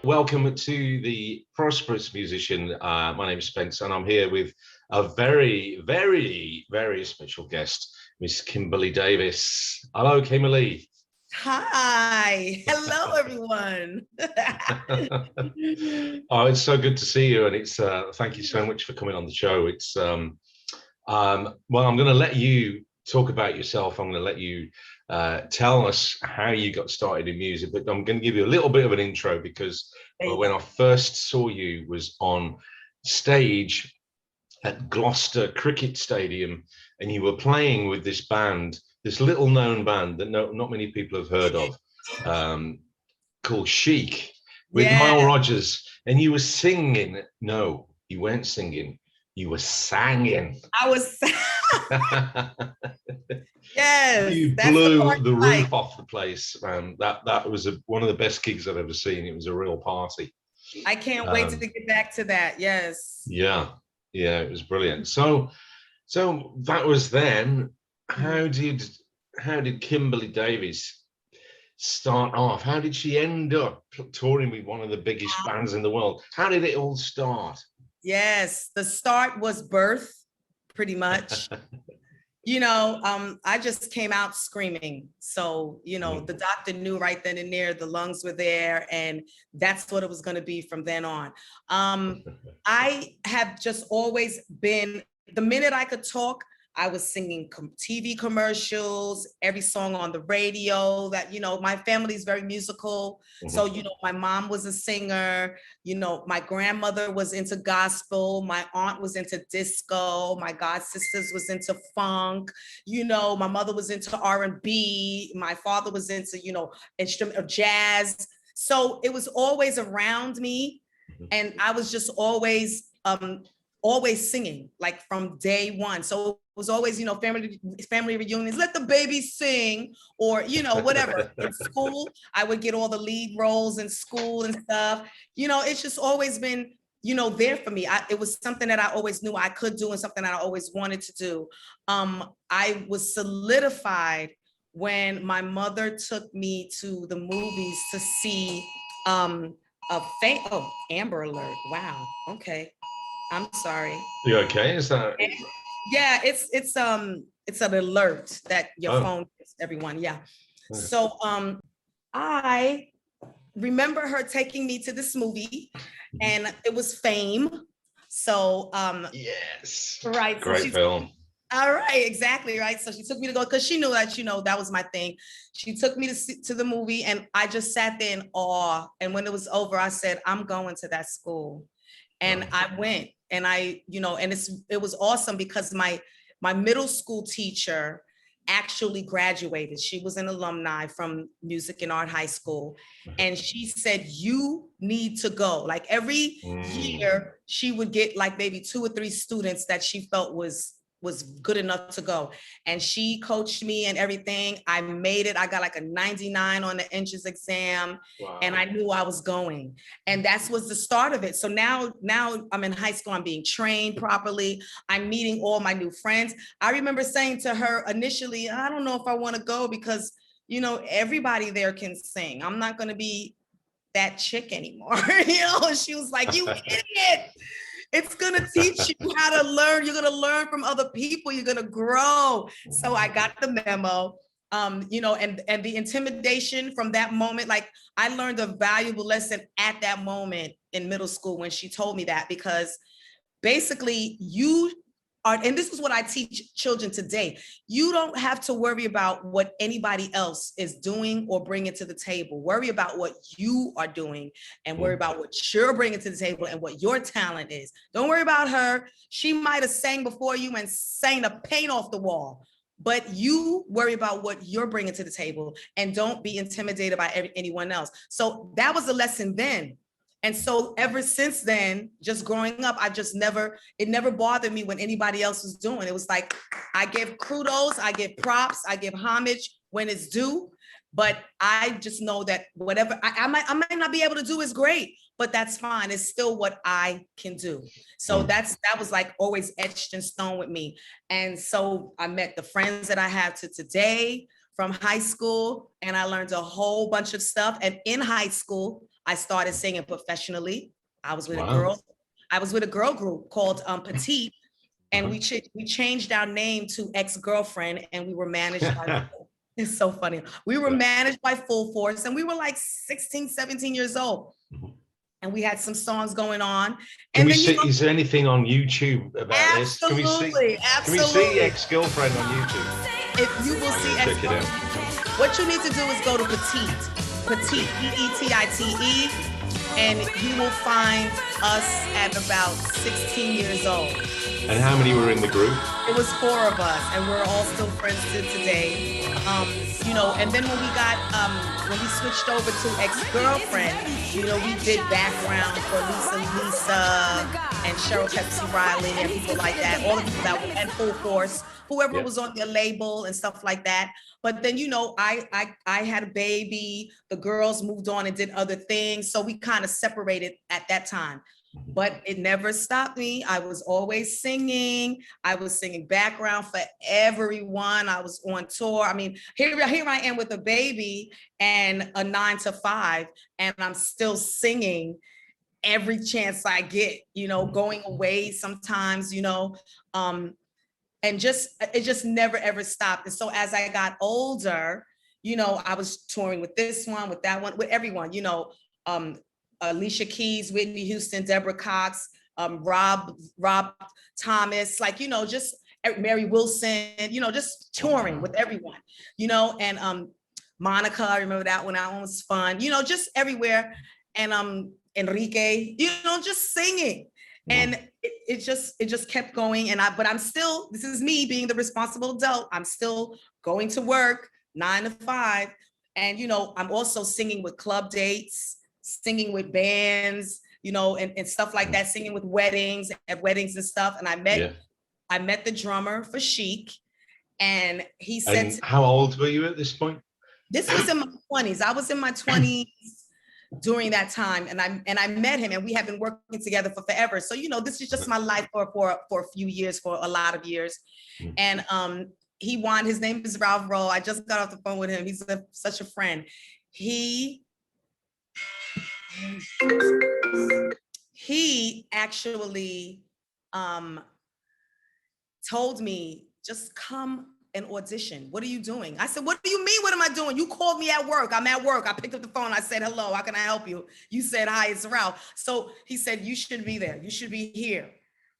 welcome to the Prosperous Musician. My name is Spence, and I'm here with a very, very, very special guest, Miss Kimberly Davis. Hello, Kimberly. Hi, hello everyone. Oh, it's so good to see you, and it's thank you so much for coming on the show. It's well, I'm going to let you talk about yourself. I'm going to let you tell us how you got started in music, but I'm going to give you a little bit of an intro because when I first saw you was on stage at Gloucester Cricket Stadium, and you were playing with this band, this little known band that not many people have heard of, called Chic, with Nile Rodgers, and you were singing. No, you weren't singing. You were singing. I was. Yes, you blew the roof off the place. That was one of the best gigs I've ever seen. It was a real party. I can't wait to get back to that. Yes. Yeah, it was brilliant. So that was then. How did Kimberly Davis start off? How did she end up touring with one of the biggest bands in the world? How did it all start? Yes, the start was birth, pretty much. I just came out screaming. So, the doctor knew right then and there, the lungs were there, and that's what it was going to be from then on. I have just always been, the minute I could talk, I was singing TV commercials, every song on the radio. That, my family is very musical. So, my mom was a singer, my grandmother was into gospel, my aunt was into disco, my god sisters was into funk, my mother was into R&B, my father was into, instrument of jazz. So it was always around me. And I was just always singing, like from day one. So it was always, family reunions, let the baby sing, or, whatever. In school, I would get all the lead roles in school and stuff. It's just always been, there for me. It was something that I always knew I could do and something that I always wanted to do. I was solidified when my mother took me to the movies to see Amber Alert. Wow. Okay. I'm sorry. You okay? Is that? Yeah, it's an alert that your phone gives everyone. Yeah. So I remember her taking me to this movie, and it was Fame. So yes. Right. Great film. All right, exactly, right. So she took me to go, because she knew that, that was my thing. She took me to the movie, and I just sat there in awe. And when it was over, I said, I'm going to that school. And I went, and and it was awesome because my middle school teacher actually graduated. She was an alumni from Music and Art High School. And she said, you need to go. Like every year, she would get like maybe 2 or 3 students that she felt was good enough to go. And she coached me and everything. I made it. I got like a 99 on the entrance exam. Wow. And I knew I was going. And that was the start of it. So now I'm in high school. I'm being trained properly. I'm meeting all my new friends. I remember saying to her initially, I don't know if I want to go because, everybody there can sing. I'm not going to be that chick anymore. She was like, you idiot. It's going to teach you how to learn. You're going to learn from other people. You're going to grow. So I got the memo, and the intimidation from that moment. Like, I learned a valuable lesson at that moment in middle school when she told me that, because basically and this is what I teach children today. You don't have to worry about what anybody else is doing or bringing to the table. Worry about what you are doing, and worry about what you're bringing to the table and what your talent is. Don't worry about her. She might have sang before you and sang the paint off the wall, but you worry about what you're bringing to the table, and don't be intimidated by anyone else. So that was a lesson then. And so ever since then, just growing up, it never bothered me when anybody else was doing. It was like, I give kudos, I give props, I give homage when it's due. But I just know that whatever I might not be able to do is great, but that's fine. It's still what I can do. So that was like always etched in stone with me. And so I met the friends that I have to today from high school, and I learned a whole bunch of stuff. And in high school, I started singing professionally. I was with Wow. a girl group called Petite, and we changed our name to Ex-Girlfriend, and we were managed by, it's so funny. We were managed by Full Force, and we were like 16, 17 years old. And we had some songs going on. Can and we then, see, is there anything on YouTube about this? Can we see Ex-Girlfriend on YouTube? If you will see Check it out. What you need to do is go to Petite, Petite, and you will find us at about 16 years old. And how many were in the group? It was 4 of us, and we're all still friends to today. You know, and then when we switched over to Ex-Girlfriend, you know, we did background for Lisa, and Cheryl Pepsi Riley, and people like that, all the people that were at Full Force, whoever was on their label and stuff like that. But then, you know, I had a baby, the girls moved on and did other things. So we kind of separated at that time. But it never stopped me. I was always singing. I was singing background for everyone. I was on tour. I mean, here I am with a baby and a 9 to 5, and I'm still singing every chance I get, you know, going away sometimes, you know, and it just never, ever stopped. And so as I got older, you know, I was touring with this one, with that one, with everyone, you know, Alicia Keys, Whitney Houston, Deborah Cox, Rob Thomas, like, you know, just Mary Wilson, you know, just touring with everyone, you know, and Monica, I remember that one was fun, you know, just everywhere. And Enrique, you know, just singing. And it just kept going. But I'm still, this is me being the responsible adult. I'm still going to work 9 to 5. And, you know, I'm also singing with club dates, singing with bands, you know, and stuff like that, singing with at weddings and stuff. And I met the drummer for Chic, and he said, and how old were you at this point? This was in my 20s. I was in my 20s during that time, and I met him, and we have been working together for forever. So, you know, this is just my life for a few years, for a lot of years. And his name is Ralph Rowe. I just got off the phone with him. He's such a friend. He actually told me, just come and audition. What are you doing? I said, what do you mean? What am I doing? You called me at work. I'm at work. I picked up the phone. I said, hello, how can I help you? You said, hi, it's Ralph. So he said, you should be there. You should be here.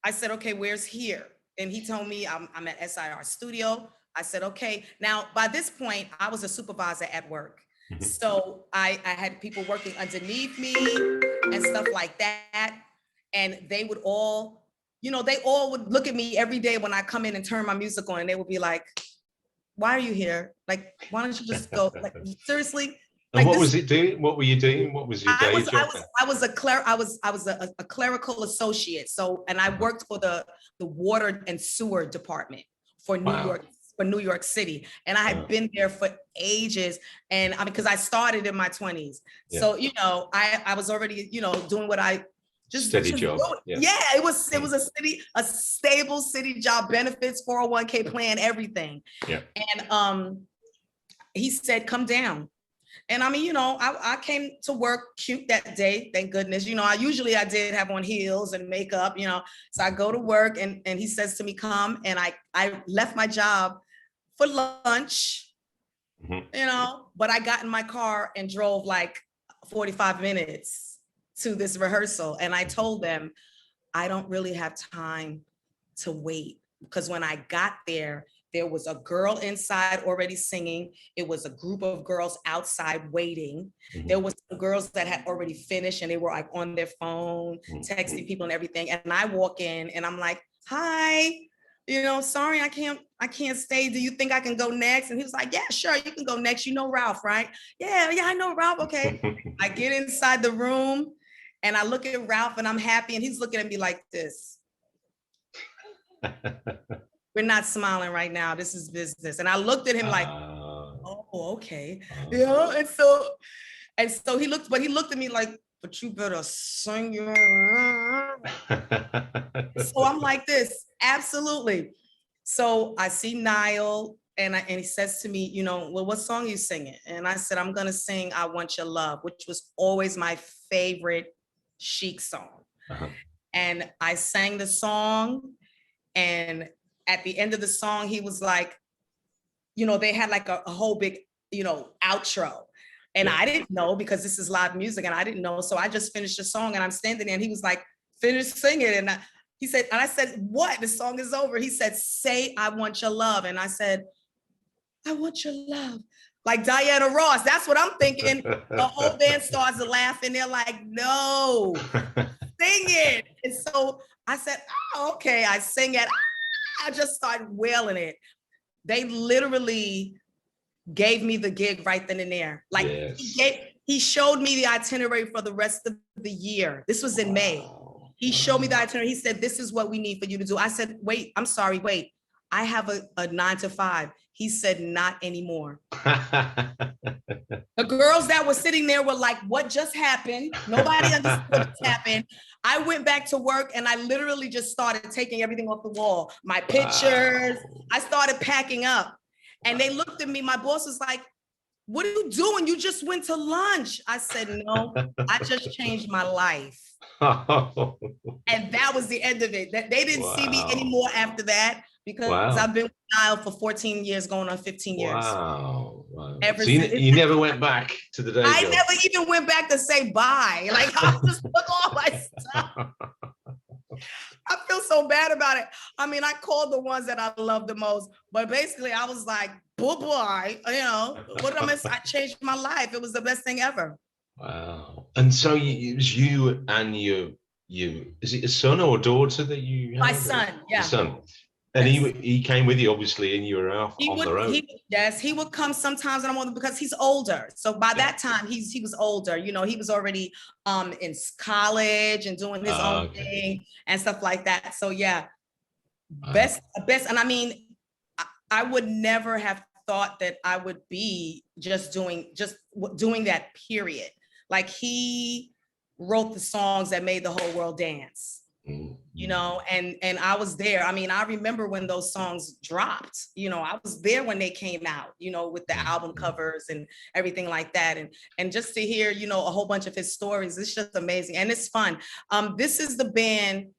I said, okay, where's here? And he told me I'm at SIR Studio. I said, okay. Now, by this point, I was a supervisor at work. So I had people working underneath me and stuff like that. And they would all, you know, they all would look at me every day when I come in and turn my music on, and they would be like, why are you here? Like, why don't you just go? Like, seriously? And like, what was it doing? What were you doing? What was your day job? I was a clerical associate. So, and I worked for the water and sewer department for New York City. And I had been there for ages. And I mean, because I started in my 20s. So, you know, I was already, you know, doing what I just steady job. It was a stable city job, benefits, 401k plan, everything. And he said, come down. And I mean, you know, I came to work cute that day, thank goodness. You know, I did have on heels and makeup, you know. So I go to work, and he says to me, come. And I left my job for lunch, you know, but I got in my car and drove like 45 minutes to this rehearsal. And I told them, I don't really have time to wait, because when I got there was a girl inside already singing. It was a group of girls outside waiting. There was some girls that had already finished, and they were like on their phone, texting people and everything. And I walk in and I'm like, hi, you know, sorry, I can't stay. Do you think I can go next? And he was like, yeah, sure, you can go next. You know Ralph, right? Yeah, I know Ralph. Okay. I get inside the room and I look at Ralph and I'm happy. And he's looking at me like this. We're not smiling right now. This is business. And I looked at him like, oh, okay. You know, and so he looked at me like, but you better sing your. So I'm like this, absolutely. So I see Nile and he says to me, you know, well, what song are you singing? And I said, I'm gonna sing I Want Your Love, which was always my favorite Chic song. And I sang the song, and at the end of the song, he was like, you know, they had like a whole big, you know, outro. And I didn't know, because this is live music and I didn't know. So I just finished the song and I'm standing there and he was like, finish singing. And he said, and I said, what? The song is over. He said, say, I want your love. And I said, I want your love. Like Diana Ross. That's what I'm thinking. The whole band starts laughing. They're like, no, sing it. And so I said, oh, okay. I sing it. I just started wailing it. They literally gave me the gig right then and there. Like he showed me the itinerary for the rest of the year. This was in May. He showed me the itinerary. He said, this is what we need for you to do. I said, wait, I'm sorry, wait. I have a 9 to 5. He said, not anymore. The girls that were sitting there were like, what just happened? Nobody understood what just happened. I went back to work and I literally just started taking everything off the wall. My pictures, I started packing up. And they looked at me, my boss was like, what are you doing? You just went to lunch. I said, no, I just changed my life. And that was the end of it. That they didn't see me anymore after that, because I've been with Nile for 14 years, going on 15 years. Wow. Ever So you never went back to the day I job. never even went back to say bye. Like, I just took all my stuff. I feel so bad about it. I mean, I called the ones that I love the most, but basically I was like, bye-bye, you know, what did I miss? I changed my life. It was the best thing ever. Wow. And so it was you and you, is it a son or a daughter that you had? My son, yeah. The son. And he came with you, obviously, and you were off on the road. Yes, he would come sometimes, and I'm older because he's older. So by that time, he was older. You know, he was already in college and doing his own thing and stuff like that. So yeah, best. And I mean, I would never have thought that I would be just doing that, period. Like, he wrote the songs that made the whole world dance. You know, and I was there. I mean, I remember when those songs dropped, you know, I was there when they came out, you know, with the album covers and everything like that. And just to hear, you know, a whole bunch of his stories, it's just amazing. And it's fun. This is the band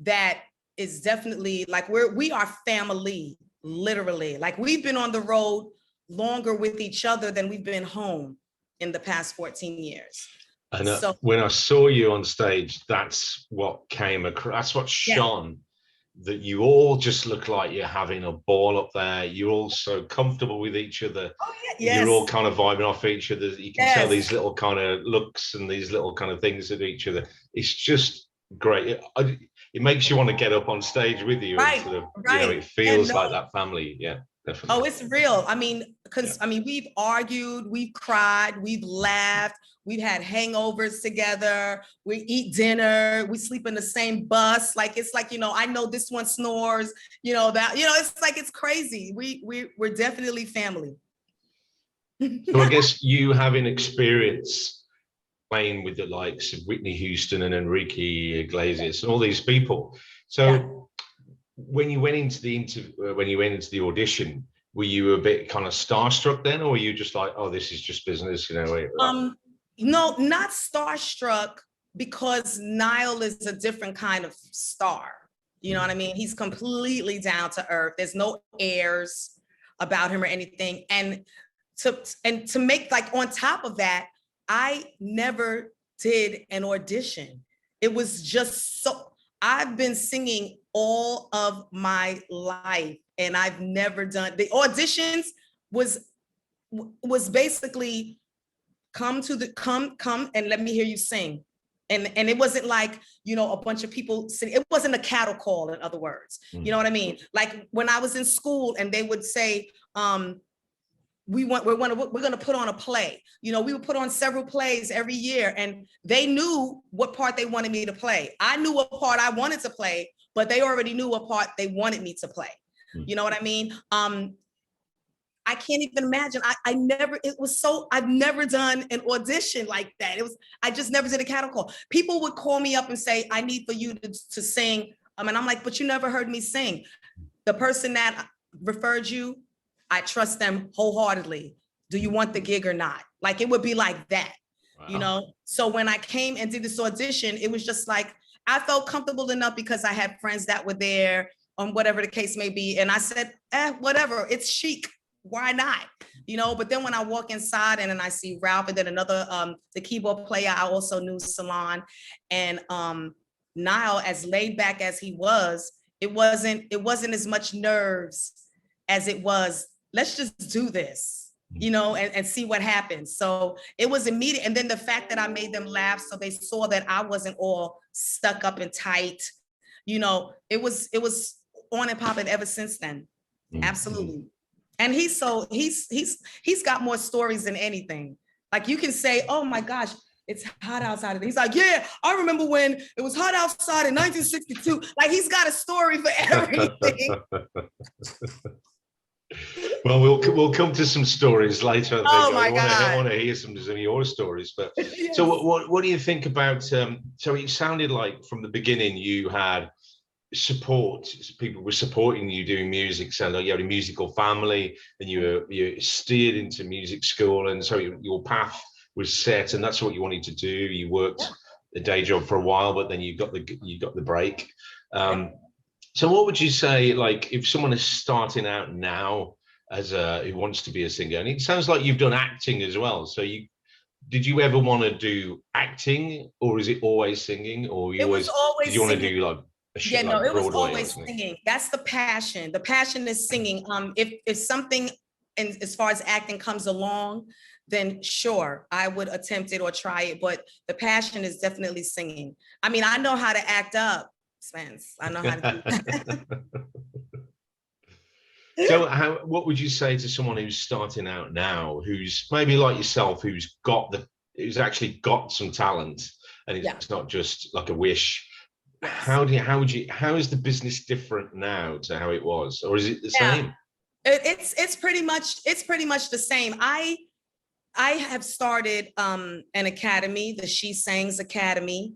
that is definitely like, we are family, literally. Like, we've been on the road longer with each other than we've been home in the past 14 years. And when I saw you on stage, that's what came across. That's what shone. That you all just look like you're having a ball up there. You're all so comfortable with each other. Oh, yeah. You're all kind of vibing off each other. You can tell these little kind of looks and these little kind of things at each other. It's just great. It makes you want to get up on stage with you. And sort of, you know, it feels like that family. Yeah, definitely. Oh, it's real. I mean, because I mean, we've argued, we've cried, we've laughed. We've had hangovers together. We eat dinner. We sleep in the same bus. Like, it's like, you know, I know this one snores, you know, that, you know, it's like, it's crazy. We're definitely family. So I guess you having experience playing with the likes of Whitney Houston and Enrique Iglesias and all these people. So when you went into the audition, were you a bit kind of starstruck then, or were you just like, oh, this is just business, you know? No, not starstruck, because Nile is a different kind of star. You know what I mean? He's completely down to earth. There's no airs about him or anything. And to make, like, on top of that, I never did an audition. It was just I've been singing all of my life, and I've never done the auditions. Was basically come and let me hear you sing. And it wasn't like, you know, a bunch of people sitting. It wasn't a cattle call, in other words. You know what I mean? Like, when I was in school and they would say, we're going to put on a play. You know, we would put on several plays every year, and they knew what part they wanted me to play. I knew what part I wanted to play, but they already knew what part they wanted me to play. You know what I mean? I can't even imagine. I've never done an audition like that. I just never did a cattle call. People would call me up and say, I need for you to sing. And I'm like, but you never heard me sing. The person that referred you, I trust them wholeheartedly. Do you want the gig or not? Like, it would be like that, you know? So when I came and did this audition, it was just like, I felt comfortable enough because I had friends that were there, whatever the case may be. And I said, whatever, it's Chic. Why not? You know, but then when I walk inside and then I see Ralph and then another, the keyboard player, I also knew Salon, and Nile, as laid back as he was, it wasn't as much nerves as it was, let's just do this, you know, and see what happens. So it was immediate. And then the fact that I made them laugh, so they saw that I wasn't all stuck up and tight, you know, it was on and popping ever since then. Absolutely. And he's got more stories than anything. Like, you can say, oh my gosh, it's hot outside. And he's like, yeah, I remember when it was hot outside in 1962. Like, he's got a story for everything. Well, we'll come to some stories later. I think. Oh my God. I want to hear some of your stories. But Yes. So what do you think about? So it sounded like from the beginning you had support. People were supporting you doing music. So you had a musical family, and you steered into music school, and so your path was set, and that's what you wanted to do. You worked a day job for a while, but then you got the break. So what would you say, like, if someone is starting out now as who wants to be a singer, and it sounds like you've done acting as well. So did you ever want to do acting, or is it always singing, or did you want to do like it was Broadway always singing. That's the passion. The passion is singing. If something, and as far as acting comes along, then sure, I would attempt it or try it. But the passion is definitely singing. I mean, I know how to act up, Spence. I know how to do that. So what would you say to someone who's starting out now, who's maybe like yourself, who's actually got some talent, and it's not just like a wish? How is the business different now to how it was, or is it the same? It's pretty much the same. I have started an academy, the She Sings Academy.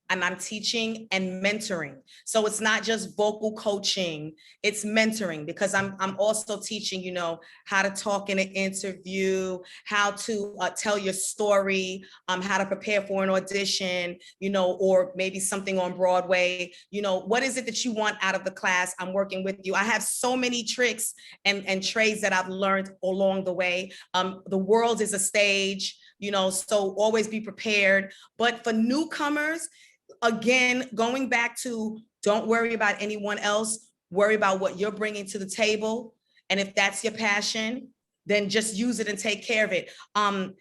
And I'm teaching and mentoring. So it's not just vocal coaching, it's mentoring, because I'm also teaching, you know, how to talk in an interview, how to tell your story, how to prepare for an audition, you know, or maybe something on Broadway. You know, what is it that you want out of the class? I'm working with you. I have so many tricks and trades that I've learned along the way. The world is a stage, you know, so always be prepared. But for newcomers, again, going back to, don't worry about anyone else, worry about what you're bringing to the table. And if that's your passion, then just use it and take care of it. One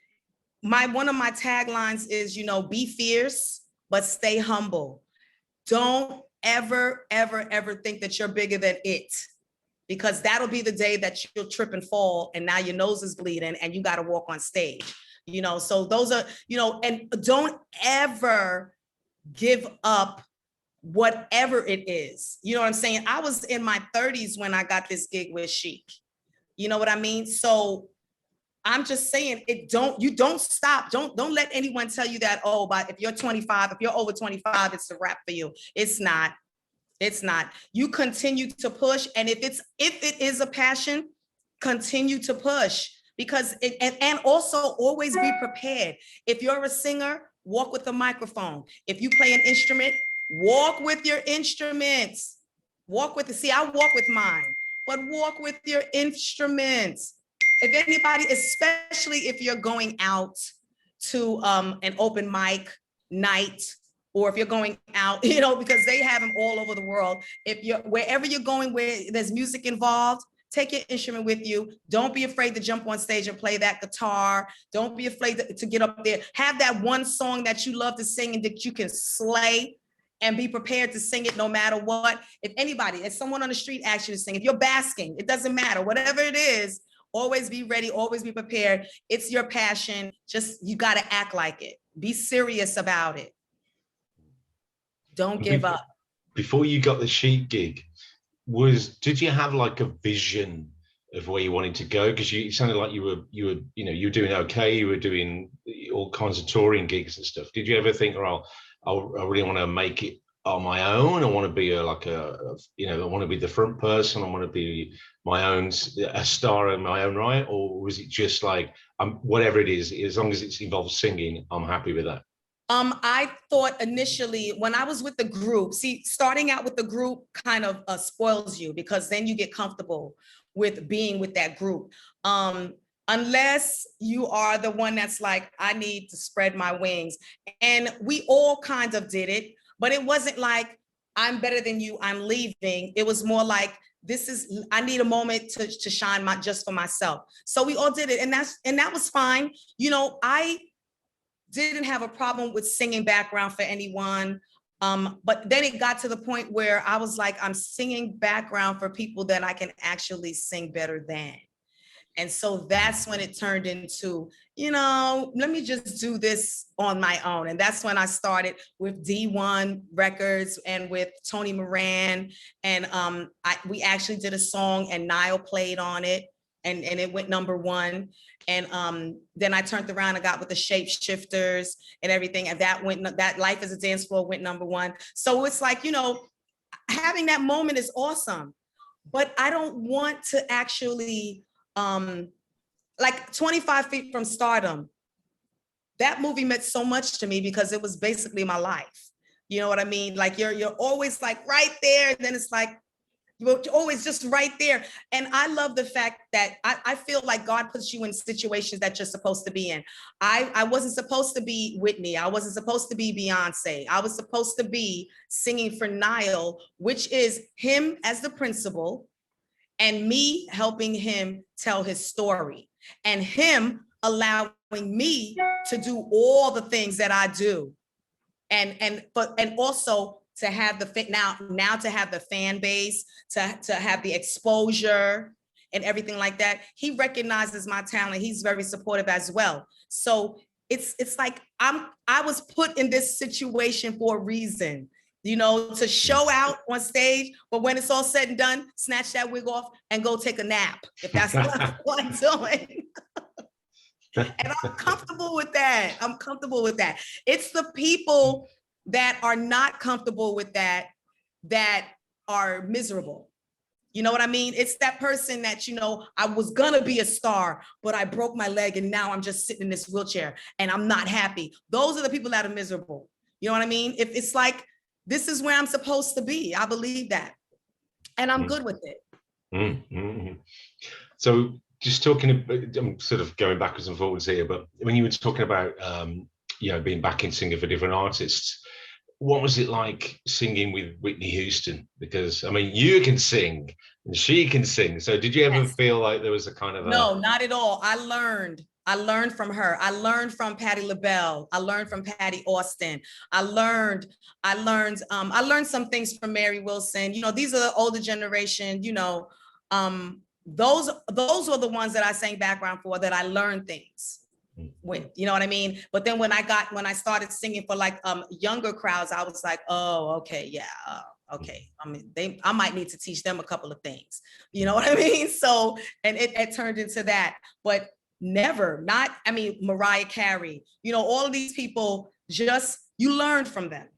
of my taglines is, you know, be fierce, but stay humble. Don't ever, ever, ever think that you're bigger than it, because that'll be the day that you'll trip and fall and now your nose is bleeding and you got to walk on stage, you know? So those are, you know, and don't ever give up whatever it is. You know what I'm saying? I was in my 30s when I got this gig with Chic. You know what I mean? So I'm just saying, you don't stop. Don't let anyone tell you that, oh, but if you're 25, if you're over 25, it's a wrap for you. It's not. It's not. You continue to push. And if it is a passion, continue to push, because and also always be prepared. If you're a singer, walk with a microphone. If you play an instrument, walk with your instruments. See, I walk with mine, but walk with your instruments. If anybody, especially if you're going out to an open mic night, or if you're going out, you know, because they have them all over the world. Wherever you're going where there's music involved, take your instrument with you. Don't be afraid to jump on stage and play that guitar. Don't be afraid to get up there. Have that one song that you love to sing and that you can slay, and be prepared to sing it no matter what. If someone on the street asks you to sing, if you're basking, it doesn't matter. Whatever it is, always be ready, always be prepared. It's your passion. You got to act like it. Be serious about it. Don't give up. Before you got the Chic gig, did you have like a vision of where you wanted to go? Because it sounded like you were doing okay. You were doing all kinds of touring gigs and stuff. Did you ever think, I really want to make it on my own? I want to be I want to be the front person. I want to be a star in my own right. Or was it just like, whatever it is, as long as it involves singing, I'm happy with that? I thought initially when I was with the group, see, starting out with the group kind of spoils you, because then you get comfortable with being with that group. Unless you are the one that's like, I need to spread my wings. And we all kind of did it, but it wasn't like, I'm better than you, I'm leaving. It was more like, I need a moment to shine just for myself. So we all did it. And that was fine. I didn't have a problem with singing background for anyone. But then it got to the point where I was like, I'm singing background for people that I can actually sing better than. And so that's when it turned into, let me just do this on my own. And that's when I started with D1 Records and with Tony Moran. And we actually did a song and Nile played on it, and it went #1. And then I turned around and got with the Shapeshifters and everything. And that Life is a Dance Floor went #1. So it's like, having that moment is awesome, but I don't want to actually, like 25 Feet from Stardom, that movie meant so much to me because it was basically my life. You know what I mean? Like you're always like right there. And then it's like, you're always just right there. And I love the fact that I feel like God puts you in situations that you're supposed to be in. I wasn't supposed to be Whitney. I wasn't supposed to be Beyonce. I was supposed to be singing for Nile, which is him as the principal and me helping him tell his story and him allowing me to do all the things that I do. And also to have now to have the fan base, to have the exposure and everything like that. He recognizes my talent. He's very supportive as well. So it's like I was put in this situation for a reason, to show out on stage. But when it's all said and done, snatch that wig off and go take a nap, if that's what I'm doing. And I'm comfortable with that. It's the people that are not comfortable with that are miserable. You know what I mean? It's that person that, I was gonna be a star, but I broke my leg and now I'm just sitting in this wheelchair and I'm not happy. Those are the people that are miserable. You know what I mean? If it's like, this is where I'm supposed to be. I believe that. And I'm good with it. Mm-hmm. So just talking, I'm sort of going backwards and forwards here, but when you were talking about, being backing singer for different artists, what was it like singing with Whitney Houston? Because, I mean, you can sing and she can sing. So did you ever feel like there was a kind of No, not at all. I learned from her. I learned from Patti LaBelle. I learned from Patty Austin. I learned some things from Mary Wilson. These are the older generation, those were the ones that I sang background for, that I learned things with, you know what I mean? But then when I started singing for like younger crowds, I was like, oh, okay, yeah, okay. I mean, I might need to teach them a couple of things, you know what I mean? So, and it turned into that, but Mariah Carey, all of these people, just, you learned from them.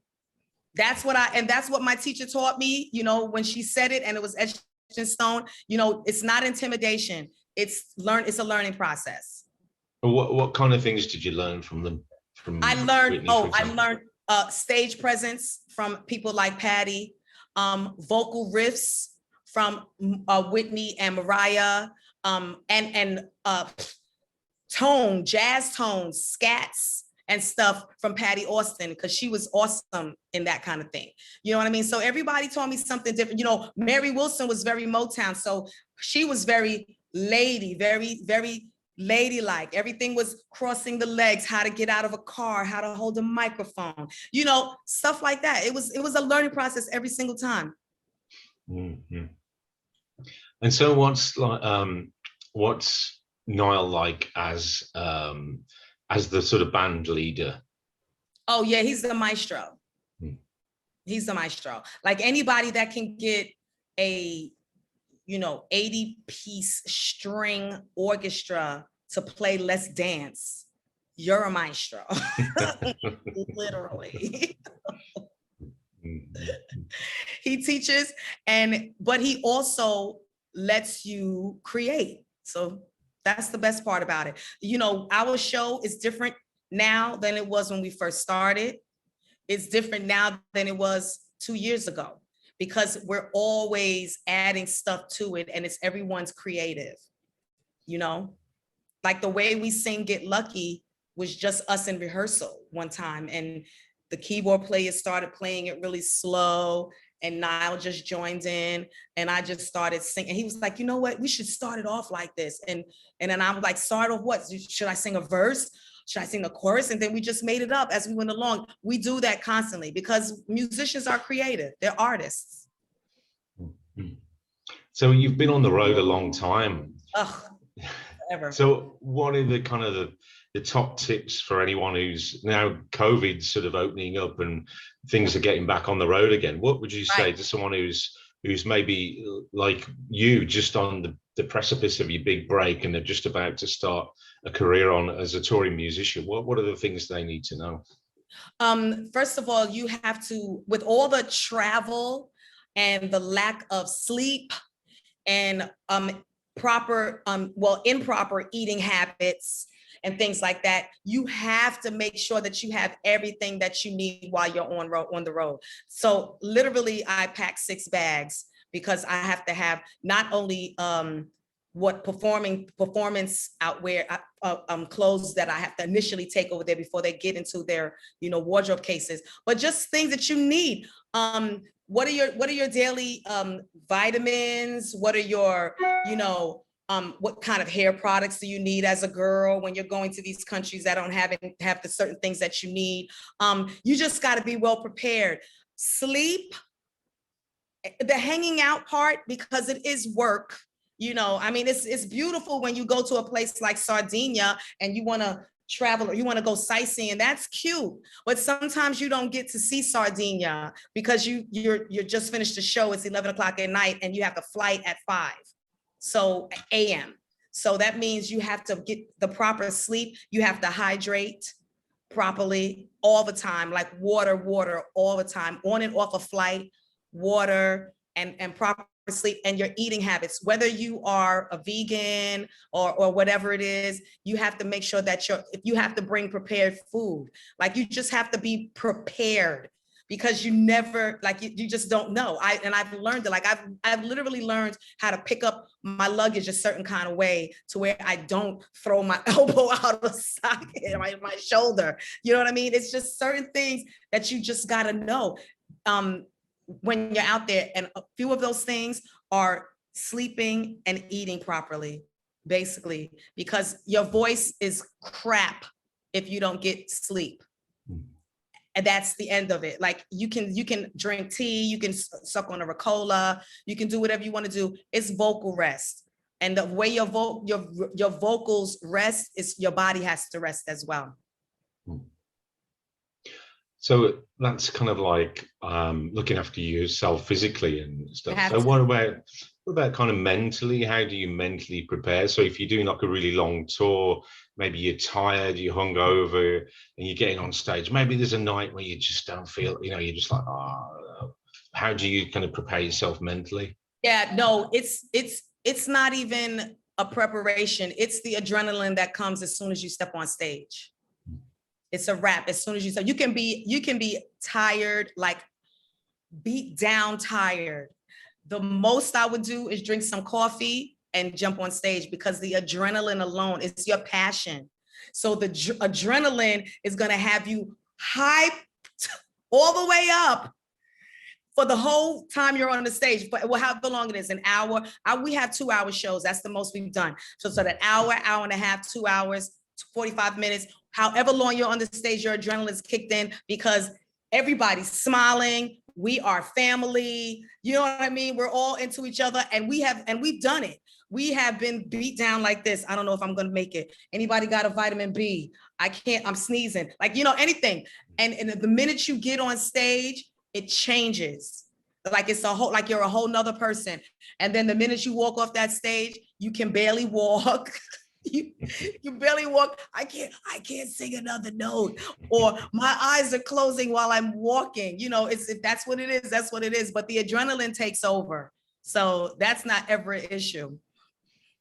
That's what my teacher taught me, when she said it, and it was etched in stone, it's not intimidation. It's a learning process. What kind of things did you learn from them? I learned stage presence from people like Patty, vocal riffs from Whitney and Mariah, and jazz tones, scats and stuff from Patty Austin, because she was awesome in that kind of thing. You know what I mean? So everybody taught me something different. Mary Wilson was very Motown, so she was very lady, very, very ladylike. Everything was crossing the legs, how to get out of a car, how to hold a microphone, stuff like that. It was a learning process every single time. Mm-hmm. And so what's Nile like as the sort of band leader? Oh yeah, he's the maestro. He's the maestro. Like anybody that can get a 80-piece string orchestra to play Let's Dance, you're a maestro. Literally. He teaches, but he also lets you create. So that's the best part about it. You know, our show is different now than it was when we first started. It's different now than it was 2 years ago, because we're always adding stuff to it, and it's everyone's creative. You know, like the way we sing Get Lucky was just us in rehearsal one time, and the keyboard player started playing it really slow, and Nile just joined in, and I just started singing. He was like, you know what, we should start it off like this. And then I was like, start off what? Should I sing a verse? Should I sing a chorus? And then we just made it up as we went along. We do that constantly because musicians are creative. They're artists. So you've been on the road a long time. Ugh, ever. So what are the kind of the top tips for anyone who's now COVID sort of opening up and things are getting back on the road again? What would you say to someone who's maybe like you, just on the precipice of your big break and they're just about to start a career on as a touring musician? What are the things they need to know? First of all, you have to, with all the travel and the lack of sleep and improper eating habits and things like that, you have to make sure that you have everything that you need while you're on the road. So literally I pack 6 bags because I have to have not only what performance outwear clothes that I have to initially take over there before they get into their, you know, wardrobe cases, but just things that you need. What are your daily vitamins? What are your, you know, what kind of hair products do you need as a girl when you're going to these countries that don't have the certain things that you need? You just got to be well prepared. Sleep, the hanging out part, because it is work. You know, I mean, it's beautiful when you go to a place like Sardinia and you want to travel or you want to go sightseeing, and that's cute. But sometimes you don't get to see Sardinia because you're just finished the show. It's 11 o'clock at night and you have the flight at 5 a.m. So that means you have to get the proper sleep. You have to hydrate properly all the time, like water all the time, on and off a flight, water and proper sleep, and your eating habits, whether you are a vegan or whatever it is, you have to make sure that if you have to bring prepared food, like you just have to be prepared, because you never, like you just don't know. I've learned it, like I've literally learned how to pick up my luggage a certain kind of way to where I don't throw my elbow out of socket, my shoulder. You know what I mean? It's just certain things that you just gotta know when you're out there. And a few of those things are sleeping and eating properly, basically, because your voice is crap if you don't get sleep. And that's the end of it. Like you can drink tea, you can suck on a Ricola, you can do whatever you want to do. It's vocal rest. And the way your vocals rest is your body has to rest as well. So that's kind of like looking after yourself physically and stuff. So what about kind of mentally? How do you mentally prepare? So if you're doing like a really long tour, maybe you're tired, you're hungover, and you're getting on stage. Maybe there's a night where you just don't feel, you know, you're just like, oh, how do you kind of prepare yourself mentally? Yeah, no, it's not even a preparation. It's the adrenaline that comes as soon as you step on stage. It's a wrap. As soon as you can be tired, like beat down tired. The most I would do is drink some coffee and jump on stage, because the adrenaline alone is your passion. So the adrenaline is going to have you hyped all the way up for the whole time you're on the stage. But however long it is, an hour. We have 2-hour shows. That's the most we've done. So that hour and a half, 2 hours, 45 minutes. However long you're on the stage, your adrenaline's kicked in, because everybody's smiling. We are family. You know what I mean? We're all into each other, and we've done it. We have been beat down like this. I don't know if I'm going to make it. Anybody got a vitamin B? I can't, I'm sneezing. Like, you know, anything. And the minute you get on stage, it changes. Like it's like you're a whole nother person. And then the minute you walk off that stage, you can barely walk. You barely walk. I can't sing another note, or my eyes are closing while I'm walking. You know, if that's what it is, that's what it is. But the adrenaline takes over. So that's not ever an issue.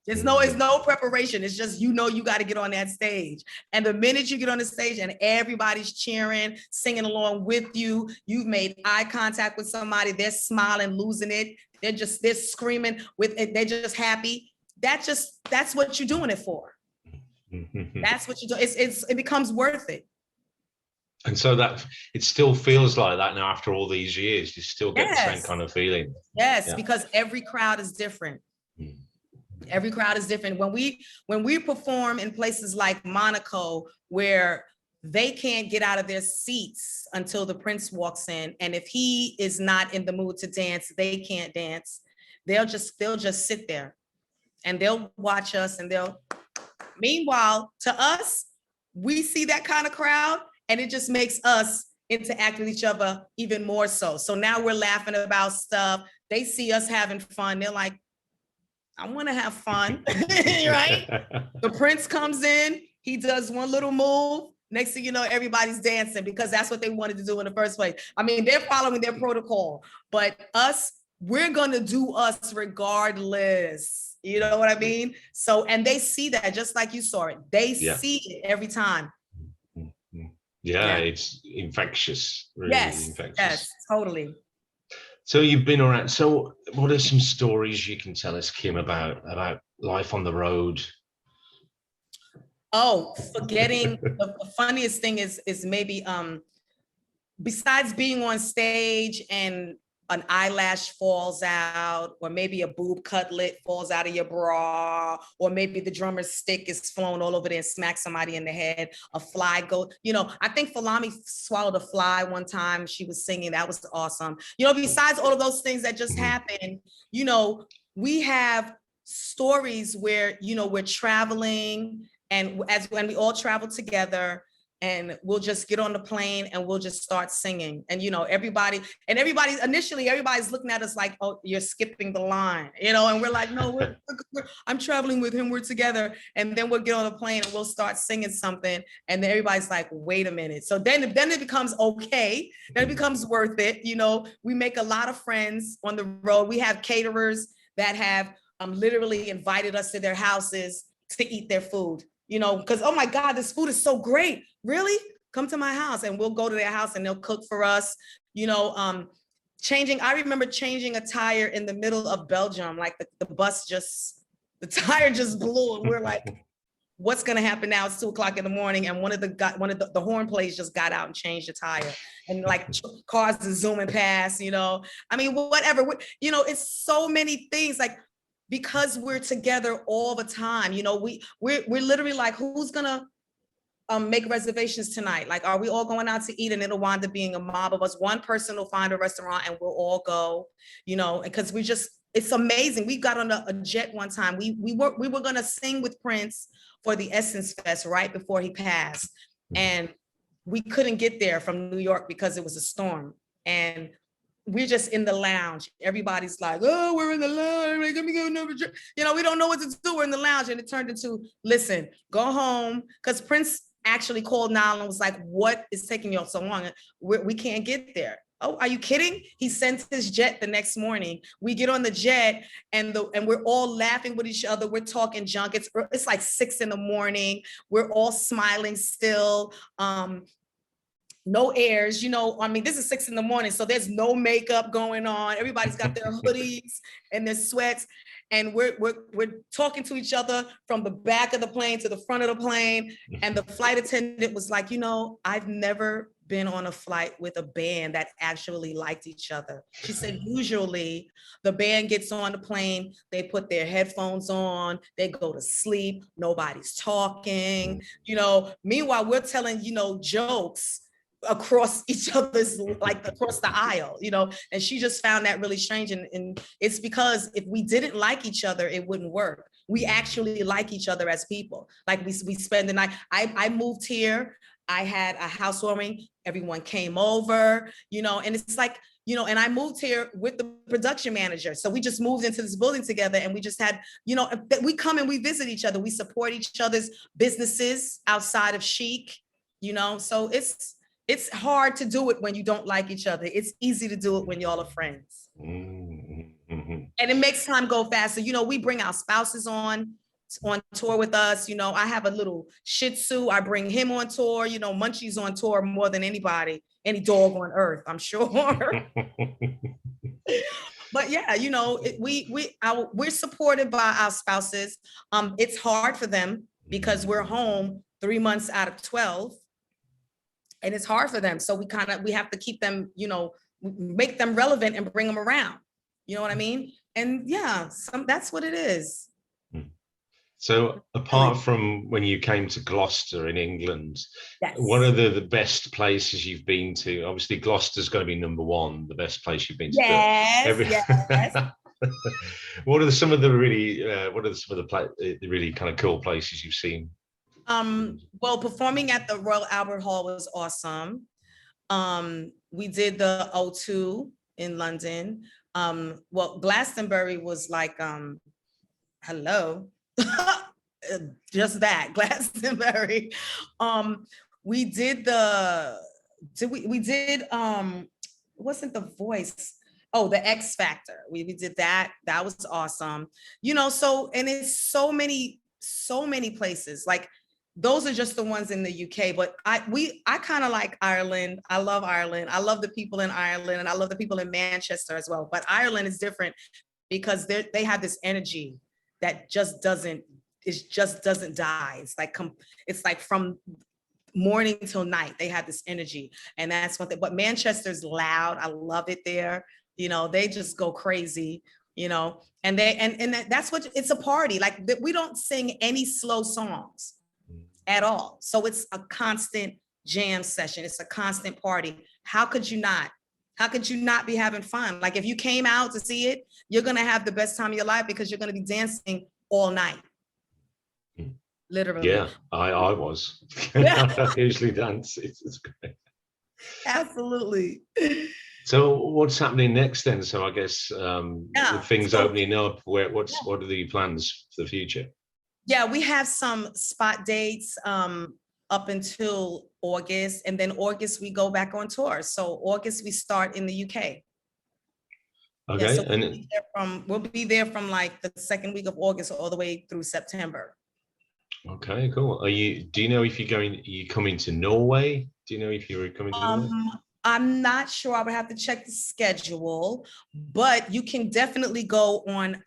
It's no preparation. It's just, you know, you got to get on that stage. And the minute you get on the stage and everybody's cheering, singing along with you, you've made eye contact with somebody, they're smiling, losing it. They're screaming with it. They're just happy. That's what you're doing it for. That's what you do. It becomes worth it. And so that it still feels like that now after all these years. You still get the same kind of feeling. Yes, because every crowd is different. Every crowd is different. When we perform in places like Monaco, where they can't get out of their seats until the prince walks in, and if he is not in the mood to dance, they can't dance. They'll just sit there and they'll watch us, and meanwhile, to us, we see that kind of crowd, and it just makes us interact with each other even more so. So now we're laughing about stuff. They see us having fun. They're like, I want to have fun, right? The prince comes in, he does one little move. Next thing you know, everybody's dancing, because that's what they wanted to do in the first place. I mean, they're following their protocol, but us, we're going to do us regardless. You know what I mean? So, and they see that just like you saw it. They see it every time. Yeah, it's infectious. Really infectious. Yes, totally. So you've been around. So what are some stories you can tell us, Kim, about life on the road? Oh, forgetting the funniest thing is maybe besides being on stage and an eyelash falls out, or maybe a boob cutlet falls out of your bra, or maybe the drummer's stick is flown all over there and smacks somebody in the head, a fly goes, you know, I think Falami swallowed a fly one time. She was singing, that was awesome. You know, besides all of those things that just happened, you know, we have stories where, you know, we're traveling, and when we all travel together, and we'll just get on the plane and we'll just start singing. And, you know, everybody's looking at us like, oh, you're skipping the line, you know, and we're like, no, I'm traveling with him, we're together. And then we'll get on the plane and we'll start singing something. And then everybody's like, wait a minute. So then it becomes okay. Then it becomes worth it. You know, we make a lot of friends on the road. We have caterers that have literally invited us to their houses to eat their food. You know, because, oh my God, this food is so great. Really? Come to my house, and we'll go to their house and they'll cook for us. You know, I remember changing a tire in the middle of Belgium, like the tire just blew, and we're like, what's gonna happen now? It's 2:00 in the morning, and one of the horn players just got out and changed the tire, and like cars are zooming past, you know. I mean, whatever, you know, it's so many things, like, because we're together all the time, you know, we're literally like, who's gonna make reservations tonight? Like, are we all going out to eat? And it'll wind up being a mob of us. One person will find a restaurant and we'll all go, you know, because it's amazing. We got on a jet one time. We were gonna sing with Prince for the Essence Fest right before he passed. And we couldn't get there from New York because it was a storm. And we're just in the lounge. Everybody's like, oh, we're in the lounge. Let me go over. You know, we don't know what to do. We're in the lounge. And it turned into, listen, go home. Because Prince actually called Nile and was like, what is taking you all so long? We can't get there. Oh, are you kidding? He sent his jet the next morning. We get on the jet and we're all laughing with each other. We're talking junk. It's like 6 a.m. We're all smiling still. No airs, you know, I mean, this is 6 a.m, so there's no makeup going on. Everybody's got their hoodies and their sweats, and we're talking to each other from the back of the plane to the front of the plane. And the flight attendant was like, you know, I've never been on a flight with a band that actually liked each other. She said, usually the band gets on the plane, they put their headphones on, they go to sleep, nobody's talking, you know. Meanwhile, we're telling, you know, jokes across each other's, like across the aisle, you know. And she just found that really strange. And it's because if we didn't like each other, it wouldn't work. We actually like each other as people. Like we spend the night. I moved here I had a housewarming, everyone came over, and it's like, and I moved here with the production manager. So we just moved into this building together, and we just had, we come and we visit each other. We support each other's businesses outside of Chic, so it's hard to do it when you don't like each other. It's easy to do it when y'all are friends. Mm-hmm. And it makes time go faster. We bring our spouses on tour with us. I have a little Shih Tzu. I bring him on tour. Munchie's on tour more than anybody, any dog on earth, I'm sure. But yeah, we're supported by our spouses. It's hard for them because we're home 3 months out of 12, and it's hard for them. So we have to keep them, make them relevant and bring them around. You know what I mean? And yeah, that's what it is. So apart from when you came to Gloucester in England, yes. What are the best places you've been to? Obviously, Gloucester's going to be number one, the best place you've been to. Yes. What are some of the really, the really kind of cool places you've seen? Well, performing at the Royal Albert Hall was awesome. We did the O2 in London. Well, Glastonbury was like, hello. Just that, Glastonbury. We did wasn't The Voice, the X Factor. We did that. That was awesome. So, and it's so many places. Like, those are just the ones in the UK, but I kind of like Ireland. I love Ireland. I love the people in Ireland, and I love the people in Manchester as well. But Ireland is different because they have this energy that just doesn't die. It's like from morning till night, they have this energy, and that's what but Manchester's loud. I love it there. They just go crazy, and that's what it's a party. Like, we don't sing any slow songs at all. So it's a constant jam session. It's a constant party. How could you not be having fun? Like, if you came out to see it, you're going to have the best time of your life because you're going to be dancing all night. Literally. Yeah, I was. I usually dance. It's great. Absolutely. So what's happening next then? So I guess with things opening up, what are the plans for the future? Yeah, we have some spot dates up until August, and then August we go back on tour. So August we start in the UK. Okay, yeah, so we'll be there from like the second week of August all the way through September. Okay, cool. Do you know if are you coming to Norway? Do you know if you're coming to Norway? I'm not sure. I would have to check the schedule, but you can definitely go on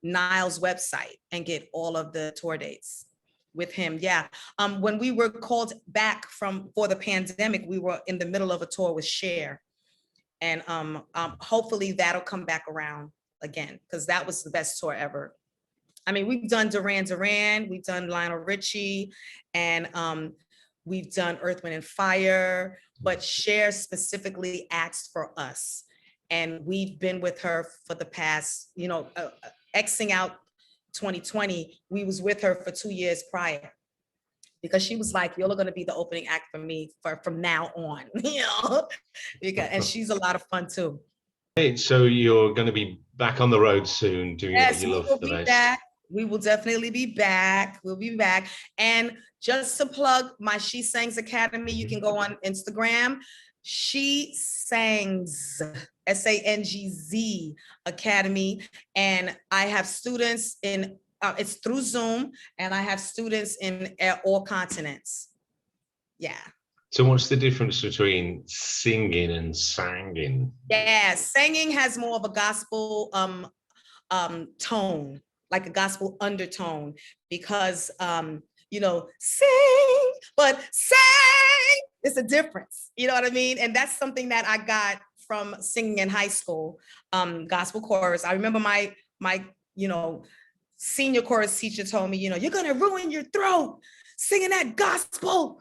Nile's website and get all of the tour dates with him. Yeah. When we were called back for the pandemic, we were in the middle of a tour with Cher. And hopefully that'll come back around again, because that was the best tour ever. I mean, we've done Duran Duran, we've done Lionel Richie, and we've done Earth, Wind and Fire, but Cher specifically asked for us. And we've been with her for the past, Xing out 2020, we was with her for 2 years prior, because she was like, you're going to be the opening act for me from now on, and she's a lot of fun too. Hey, so you're going to be back on the road soon doing what you love the best. We will definitely be back. We'll be back. And just to plug my She Sangs Academy, you can go on Instagram. She Sangs, SANGZ Academy. And I have students it's through Zoom, and I have students in all continents. Yeah. So what's the difference between singing and sanging? Yeah, singing has more of a gospel tone, like a gospel undertone, because sing, but sing, it's a difference. You know what I mean? And that's something that I got from singing in high school, gospel chorus. I remember my senior chorus teacher told me, you're gonna ruin your throat singing that gospel,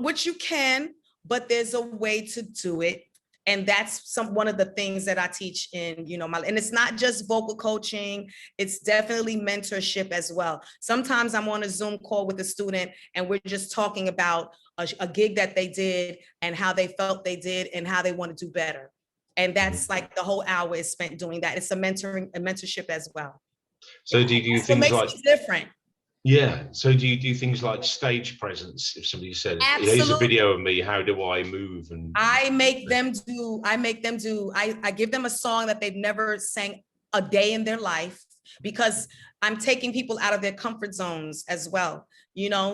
which you can, but there's a way to do it. And that's one of the things that I teach in, and it's not just vocal coaching, it's definitely mentorship as well. Sometimes I'm on a Zoom call with a student and we're just talking about a gig that they did and how they felt they did and how they want to do better. And that's like the whole hour is spent doing that. It's a mentorship as well. So do you do things like different? Yeah. So do you do things like stage presence? If somebody said, Absolutely. "Here's a video of me. How do I move?" And I give them a song that they've never sang a day in their life, because I'm taking people out of their comfort zones as well.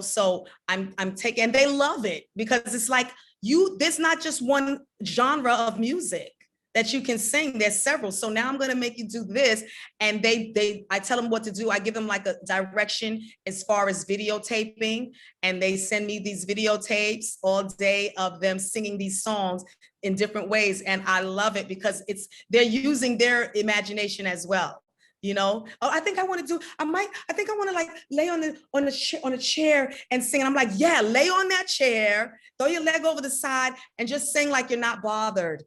So I'm taking, and they love it, because it's like there's not just one genre of music that you can sing. There's several. So now I'm going to make you do this. And I tell them what to do. I give them like a direction as far as videotaping, and they send me these videotapes all day of them singing these songs in different ways. And I love it, because they're using their imagination as well. Oh, I think I want to like lay on a chair and sing. And I'm like, yeah, lay on that chair, throw your leg over the side and just sing like you're not bothered.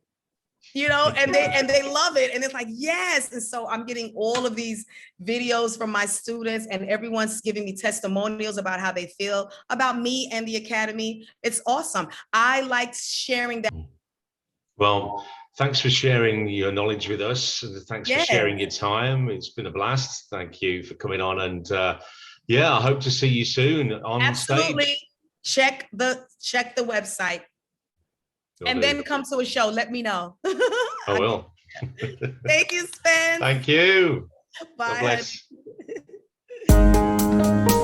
And they love it. And it's like, yes. And so I'm getting all of these videos from my students, and everyone's giving me testimonials about how they feel about me and the Academy. It's awesome. I like sharing that. Well, thanks for sharing your knowledge with us. Thanks for sharing your time. It's been a blast. Thank you for coming on. And I hope to see you soon on stage. Check the website. And then come to a show. Let me know. I will. Thank you, Spence. Thank you. Bye. God bless.